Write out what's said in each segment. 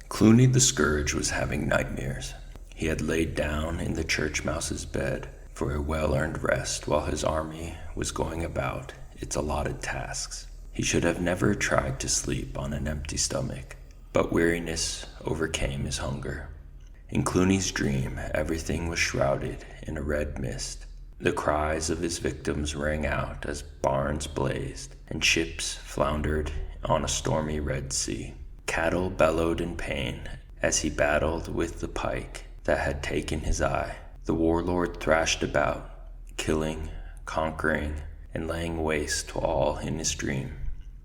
Clooney the Scourge was having nightmares. He had laid down in the church mouse's bed for a well-earned rest while his army was going about its allotted tasks. He should have never tried to sleep on an empty stomach, but weariness overcame his hunger. In Clooney's dream, everything was shrouded in a red mist. The cries of his victims rang out as barns blazed and ships floundered on a stormy Red Sea. Cattle bellowed in pain as he battled with the pike that had taken his eye. The warlord thrashed about, killing, conquering, and laying waste to all in his dream.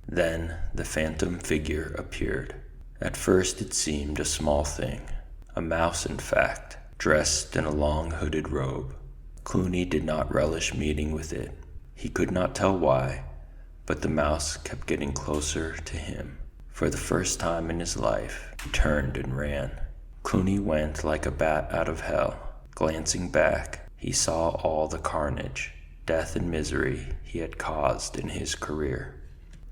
Then the phantom figure appeared. At first it seemed a small thing, a mouse in fact, dressed in a long hooded robe. Clooney did not relish meeting with it. He could not tell why, but the mouse kept getting closer to him. For the first time in his life, he turned and ran. Clooney went like a bat out of hell. Glancing back, he saw all the carnage, death and misery he had caused in his career.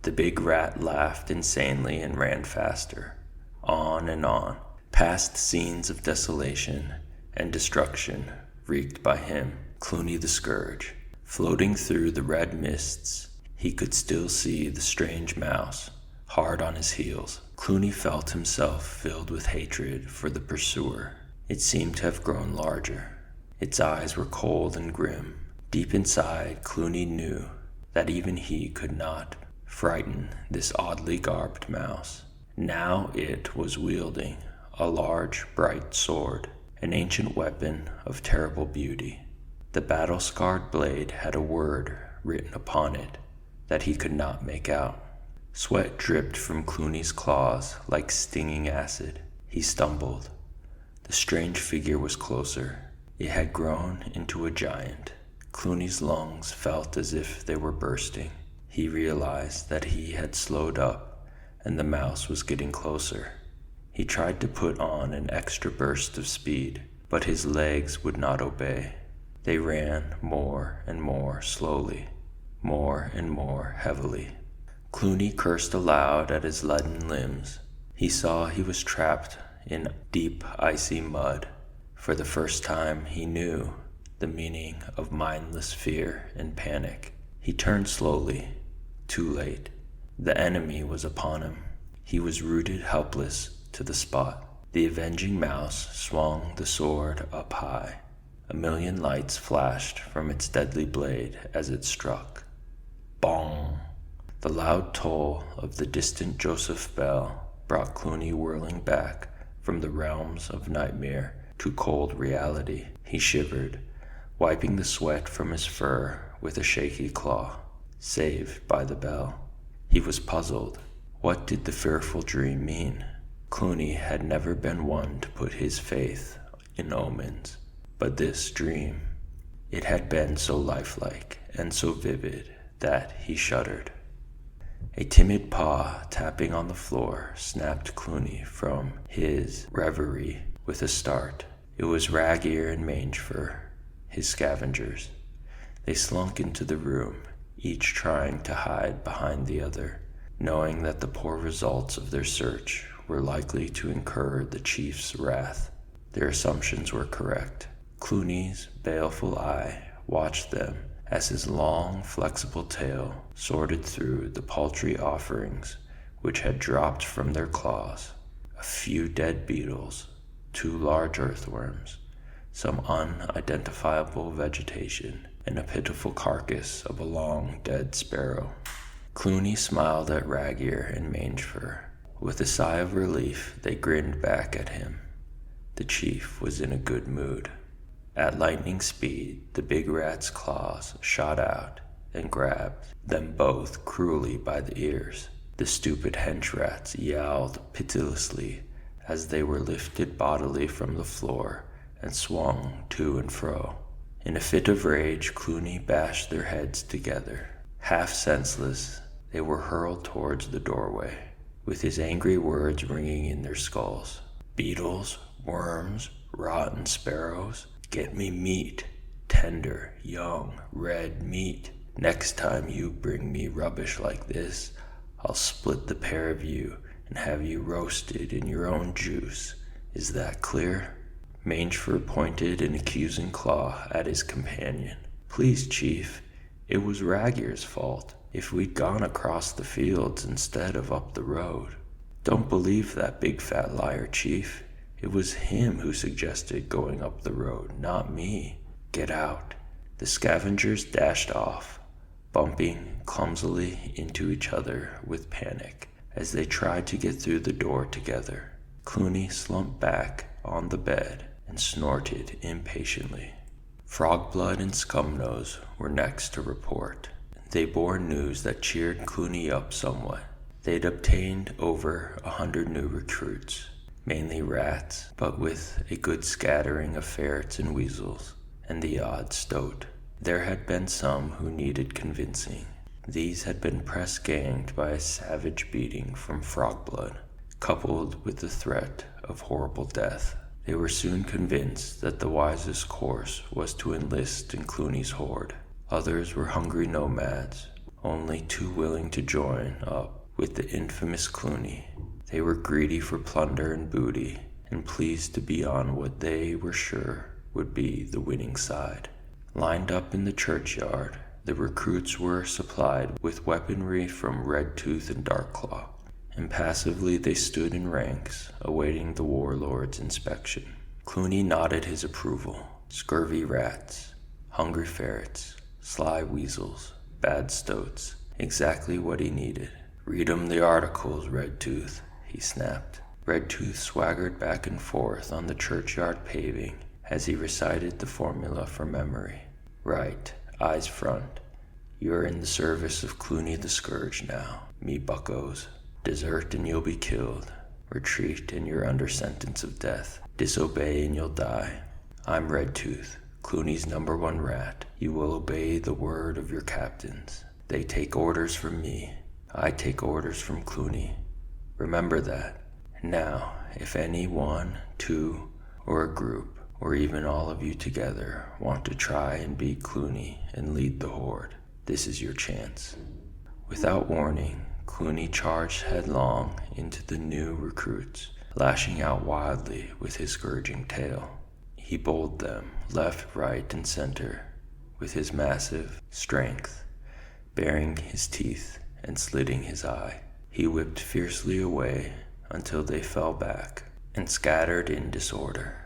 The big rat laughed insanely and ran faster, on, past scenes of desolation and destruction wreaked by him, Clooney the Scourge. Floating through the red mists, he could still see the strange mouse, hard on his heels. Clooney felt himself filled with hatred for the pursuer. It seemed to have grown larger. Its eyes were cold and grim. Deep inside, Clooney knew that even he could not frighten this oddly garbed mouse. Now it was wielding a large, bright sword, an ancient weapon of terrible beauty. The battle-scarred blade had a word written upon it that he could not make out. Sweat dripped from Clooney's claws like stinging acid. He stumbled. The strange figure was closer. It had grown into a giant. Clooney's lungs felt as if they were bursting. He realized that he had slowed up and the mouse was getting closer. He tried to put on an extra burst of speed, but his legs would not obey. They ran more and more slowly, more and more heavily. Clooney cursed aloud at his leaden limbs. He saw he was trapped in deep, icy mud. For the first time, he knew the meaning of mindless fear and panic. He turned slowly. Too late. The enemy was upon him. He was rooted helpless to the spot. The avenging mouse swung the sword up high. A million lights flashed from its deadly blade as it struck. Bong! The loud toll of the distant Joseph bell brought Clooney whirling back from the realms of nightmare to cold reality. He shivered, wiping the sweat from his fur with a shaky claw. Saved by the bell. He was puzzled. What did the fearful dream mean? Clooney had never been one to put his faith in omens, but this dream, it had been so lifelike and so vivid that he shuddered. A timid paw tapping on the floor snapped Clooney from his reverie with a start. It was Rag-Ear and Mangefur, his scavengers. They slunk into the room, each trying to hide behind the other, knowing that the poor results of their search were likely to incur the chief's wrath. Their assumptions were correct. Clooney's baleful eye watched them as his long, flexible tail sorted through the paltry offerings which had dropped from their claws. A few dead beetles, 2 large earthworms, some unidentifiable vegetation, and a pitiful carcass of a long dead sparrow. Clooney smiled at Rag-Ear and Mangefur. With a sigh of relief, they grinned back at him. The chief was in a good mood. At lightning speed, the big rat's claws shot out and grabbed them both cruelly by the ears. The stupid hench rats yowled pitilessly as they were lifted bodily from the floor and swung to and fro. In a fit of rage, Clooney bashed their heads together. Half senseless, they were hurled towards the doorway, with his angry words ringing in their skulls. Beetles, worms, rotten sparrows, get me meat, tender, young, red meat. Next time you bring me rubbish like this, I'll split the pair of you and have you roasted in your own juice. Is that clear?" Mangeford pointed an accusing claw at his companion. "Please, Chief, it was Raggier's fault. If we'd gone across the fields instead of up the road." "Don't believe that big fat liar, Chief. It was him who suggested going up the road, not me. Get out." The scavengers dashed off, bumping clumsily into each other with panic as they tried to get through the door together. Clooney slumped back on the bed and snorted impatiently. Frogblood and Scumnose were next to report. They bore news that cheered Clooney up somewhat. They'd obtained over 100 new recruits, mainly rats, but with a good scattering of ferrets and weasels, and the odd stoat. There had been some who needed convincing. These had been press-ganged by a savage beating from Frogblood, coupled with the threat of horrible death. They were soon convinced that the wisest course was to enlist in Clooney's horde. Others were hungry nomads, only too willing to join up with the infamous Clooney. They were greedy for plunder and booty, and pleased to be on what they were sure would be the winning side. Lined up in the churchyard, the recruits were supplied with weaponry from Redtooth and Darkclaw. Impassively they stood in ranks, awaiting the warlord's inspection. Clooney nodded his approval. Scurvy rats, hungry ferrets, sly weasels, bad stoats, exactly what he needed. "Read 'em the articles, Redtooth," he snapped. Redtooth swaggered back and forth on the churchyard paving as he recited the formula from memory. "Right, eyes front. You're in the service of Clooney the Scourge now, me buckos. Desert and you'll be killed. Retreat and you're under sentence of death. Disobey and you'll die. I'm Redtooth, Clooney's #1 rat. You will obey the word of your captains. They take orders from me. I take orders from Clooney. Remember that. Now, if any one, two, or a group, or even all of you together want to try and beat Clooney and lead the horde, this is your chance." Without warning, Clooney charged headlong into the new recruits, lashing out wildly with his scourging tail. He bowled them left, right, and center with his massive strength, baring his teeth and slitting his eye. He whipped fiercely away until they fell back and scattered in disorder.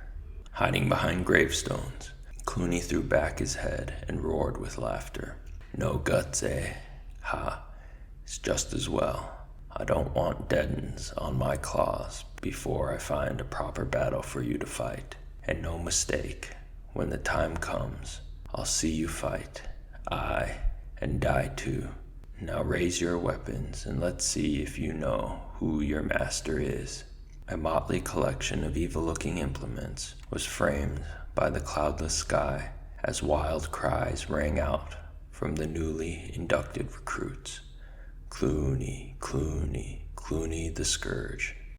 Hiding behind gravestones, Clooney threw back his head and roared with laughter. "No guts, eh? Ha! It's just as well. I don't want dead uns on my claws before I find a proper battle for you to fight. And no mistake, when the time comes, I'll see you fight. Aye, and die too. Now raise your weapons and let's see if you know who your master is." A motley collection of evil-looking implements was framed by the cloudless sky as wild cries rang out from the newly inducted recruits. "Clooney, Clooney, Clooney the Scourge.